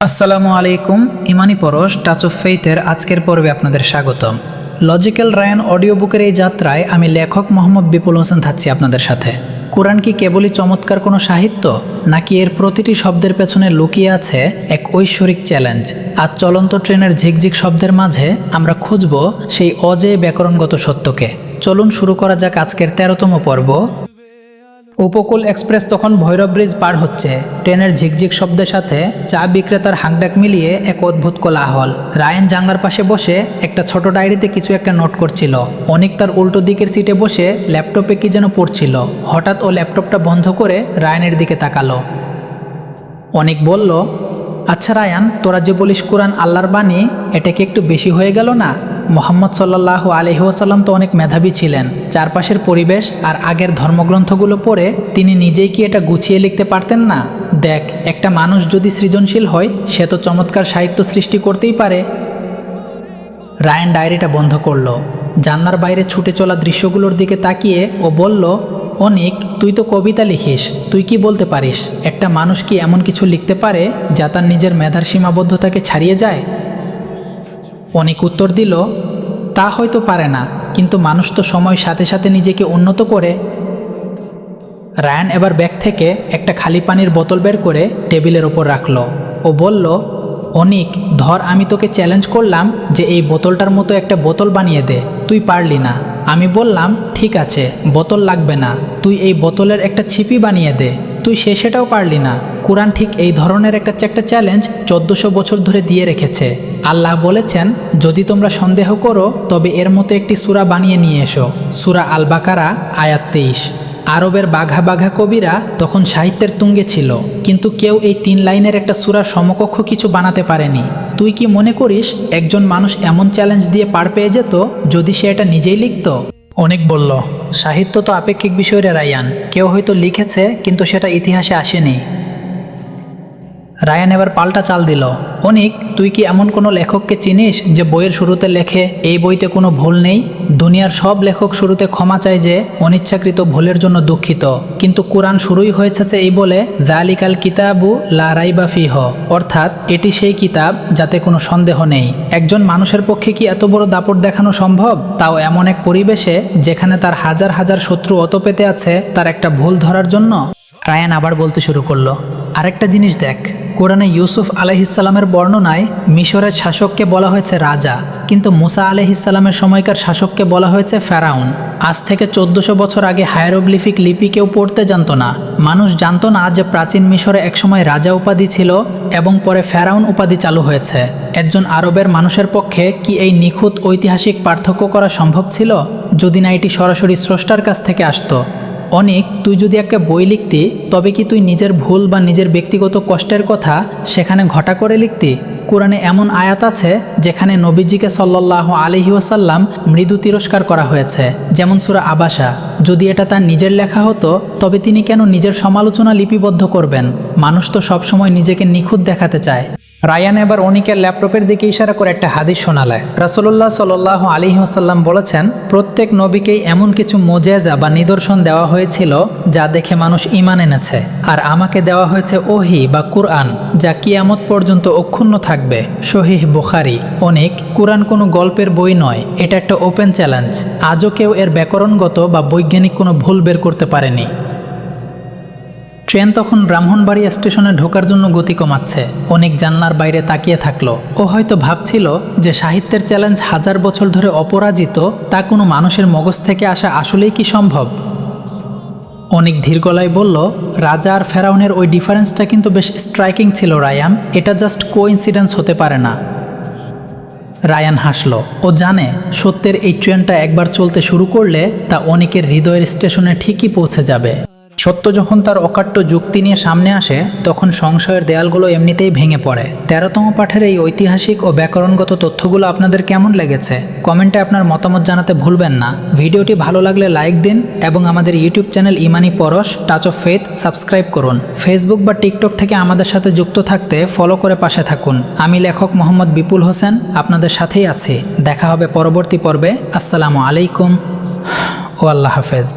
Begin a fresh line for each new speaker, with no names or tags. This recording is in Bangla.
আসসালামু আলাইকুম। ইমানি পরশ টাচ অফ ফেইথের আজকের পর্বে আপনাদের স্বাগতম। লজিক্যাল রায়ান অডিও বুকের এই যাত্রায় আমি লেখক মোহাম্মদ বিপুল হোসেন থাকছি আপনাদের সাথে। কোরআন কি কেবলই চমৎকার কোনো সাহিত্য, নাকি এর প্রতিটি শব্দের পেছনে লুকিয়ে আছে এক ঐশ্বরিক চ্যালেঞ্জ? আজ চলন্ত ট্রেনের ঝিকঝিক শব্দের মাঝে আমরা খুঁজব সেই অজেয় ব্যাকরণগত সত্যকে। চলুন শুরু করা যাক আজকের 13তম পর্ব। উপকূল এক্সপ্রেস তখন ভৈরব ব্রিজ পার হচ্ছে। ট্রেনের ঝিকঝিক শব্দের সাথে চা বিক্রেতার হাঁকডাক মিলিয়ে এক অদ্ভুত কোলাহল। রায়ান জানলার পাশে বসে একটা ছোট ডায়েরিতে কিছু একটা নোট করছিল। অনিক তার উল্টো দিকের সিটে বসে ল্যাপটপে কি যেন পড়ছিল। হঠাৎ ও ল্যাপটপটা বন্ধ করে রায়ানের দিকে তাকালো। অনিক বলল, আচ্ছা রায়ান, তোরা যে বলিস কোরআন আল্লাহর বাণী, এটা কি একটু বেশি হয়ে গেল না? মুহাম্মদ সাল্লাল্লাহু আলাইহি ওয়াসাল্লাম তো অনেক মেধাবী ছিলেন। চারপাশের পরিবেশ আর আগের ধর্মগ্রন্থগুলো পড়ে তিনি নিজেই কি এটা গুছিয়ে লিখতে পারতেন না? দেখ, একটা মানুষ যদি সৃজনশীল হয়, সে তো চমৎকার সাহিত্য সৃষ্টি করতেই পারে। রায়ান ডায়েরিটা বন্ধ করলো। জানলার বাইরে ছুটে চলা দৃশ্যগুলোর দিকে তাকিয়ে ও বলল, অনিক, তুই তো কবিতা লিখিস, তুই কি বলতে পারিস একটা মানুষ কি এমন কিছু লিখতে পারে যা তার নিজের মেধার সীমাবদ্ধতাকে ছাড়িয়ে যায়? অনিক উত্তর দিল, তা হয়তো পারে না, কিন্তু মানুষ তো সময়ের সাথে সাথে নিজেকে উন্নত করে। রায়ান এবার ব্যাগ থেকে একটা খালি পানির বোতল বের করে টেবিলের ওপর রাখলো। ও বলল, অনিক, ধর আমি তোকে চ্যালেঞ্জ করলাম যে এই বোতলটার মতো একটা বোতল বানিয়ে দে। তুই পারলি না। আমি বললাম, ঠিক আছে, বোতল লাগবে না, তুই এই বোতলের একটা ছিপি বানিয়ে দে। তুই সেটাও পারলি না। কোরআন ঠিক এই ধরনের একটা চ্যালেঞ্জ 1400 বছর ধরে দিয়ে রেখেছে। আল্লাহ বলেছেন, যদি তোমরা সন্দেহ করো তবে এর মতো একটি সূরা বানিয়ে নিয়ে এসো। সূরা আল বাকারা, আয়াত 23। আরবের বাঘা বাঘা কবিরা তখন সাহিত্যের তুঙ্গে ছিল, কিন্তু কেউ এই 3 লাইনের একটা সূরার সমকক্ষ কিছু বানাতে পারেনি। তুই কি মনে করিস একজন মানুষ এমন চ্যালেঞ্জ দিয়ে পার পেয়ে যেত যদি সে এটা নিজেই লিখত? অনেক বলল, সাহিত্য তো আপেক্ষিক বিষয় রে রায়ান, কেউ হয়তো লিখেছে কিন্তু সেটা ইতিহাসে আসেনি। রায়ান এবার পাল্টা চাল দিল, অনিক, তুই কি এমন কোনো লেখককে চিনিস যে বইয়ের শুরুতে লেখে, এই বইতে কোনো ভুল নেই? দুনিয়ার সব লেখক শুরুতে ক্ষমা চায় যে অনিচ্ছাকৃত ভুলের জন্য দুঃখিত, কিন্তু কোরআন শুরুই হয়েছে এই বলে, যালিকাল কিতাবু লা রাইবা ফিহ, অর্থাৎ এটি সেই কিতাব যাতে কোনো সন্দেহ নেই। একজন মানুষের পক্ষে কি এত বড় দাপট দেখানো সম্ভব, তাও এমন এক পরিবেশে যেখানে তার হাজার হাজার শত্রু অত পেতে আছে তার একটা ভুল ধরার জন্য? রায়ান আবার বলতে শুরু করলো, আরেকটা জিনিস দেখ, কোরআনে ইউসুফ আলাইহিসসালামের বর্ণনায় মিশরের শাসককে বলা হয়েছে রাজা, কিন্তু মুসা আলাইহিসসালামের সময়কার শাসককে বলা হয়েছে ফেরাউন। আজ থেকে 1400 বছর আগে হায়ারোগ্লিফিক লিপি কেউ পড়তে জানতো না। মানুষ জানতো না যে প্রাচীন মিশরে একসময় রাজা উপাধি ছিল এবং পরে ফেরাউন উপাধি চালু হয়েছে। একজন আরবের মানুষের পক্ষে কি এই নিখুঁত ঐতিহাসিক পার্থক্য করা সম্ভব ছিল, যদি না এটি সরাসরি স্রষ্টার কাছ থেকে আসতো? অনিক, তুই যদি একটা বই লিখতি, তবে কি তুই নিজের ভুল বা নিজের ব্যক্তিগত কষ্টের কথা সেখানে ঘটা করে লিখতি? কোরআনে এমন আয়াত আছে যেখানে নবীজিকে সাল্লাল্লাহু আলাইহি ওয়াসাল্লাম মৃদু তিরস্কার করা হয়েছে, যেমন সূরা আবাসা। যদি এটা তার নিজের লেখা হতো তবে তিনি কেন নিজের সমালোচনা লিপিবদ্ধ করবেন? মানুষ তো সবসময় নিজেকে নিখুঁত দেখাতে চায়। রায়ান এবার অনিকের ল্যাপটপের দিকে ইশারা করে একটা হাদিস শোনালে। রাসূলুল্লাহ সাল্লাল্লাহু আলাইহি ওয়াসাল্লাম বলেছেন, প্রত্যেক নবীকেই এমন কিছু মুজিজা বা নিদর্শন দেওয়া হয়েছিল যা দেখে মানুষ ঈমান এনেছে, আর আমাকে দেওয়া হয়েছে ওহী বা কুরআন, যা কিয়ামত পর্যন্ত অক্ষুণ্ণ থাকবে। সহিহ বুখারী। অনিক, কোরআন কোনো গল্পের বই নয়, এটা একটা ওপেন চ্যালেঞ্জ। আজও কেউ এর ব্যাকরণগত বা বৈজ্ঞানিক কোনো ভুল বের করতে পারেনি। ট্রেন তখন ব্রাহ্মণবাড়িয়া স্টেশনে ঢোকার জন্য গতি কমাচ্ছে। অনেক জানলার বাইরে তাকিয়ে থাকলো। ও হয়তো ভাবছিল যে সাহিত্যের চ্যালেঞ্জ 1000 বছর ধরে অপরাজিত, তা কোনো মানুষের মগজ থেকে আসা আসলেই কি সম্ভব? অনেক ধীর গলায় বলল, রাজা আর ফেরাউনের ওই ডিফারেন্সটা কিন্তু বেশ স্ট্রাইকিং ছিল রায়ান, এটা জাস্ট কোইন্সিডেন্স হতে পারে না। রায়ান হাসলো। ও জানে সত্যের এই ট্রেনটা একবার চলতে শুরু করলে তা অনেকের হৃদয়ের স্টেশনে ঠিকই পৌঁছে যাবে। সত্য যখন তার অকাট্য যুক্তি নিয়ে সামনে আসে, তখন সংশয়ের দেয়ালগুলো এমনিতেই ভেঙে পড়ে। 13তম পাঠের এই ঐতিহাসিক ও ব্যাকরণগত তথ্যগুলো আপনাদের কেমন লেগেছে কমেন্টে আপনার মতামত জানাতে ভুলবেন না। ভিডিওটি ভালো লাগলে লাইক দিন এবং আমাদের ইউটিউব চ্যানেল ইমানি পরশ টাচ অফ ফেথ সাবস্ক্রাইব করুন। ফেসবুক বা টিকটক থেকে আমাদের সাথে যুক্ত থাকতে ফলো করে পাশে থাকুন। আমি লেখক মোহাম্মদ বিপুল হোসেন আপনাদের সাথেই আছি। দেখা হবে পরবর্তী পর্বে। আসসালামু আলাইকুম ও আল্লাহ হাফেজ।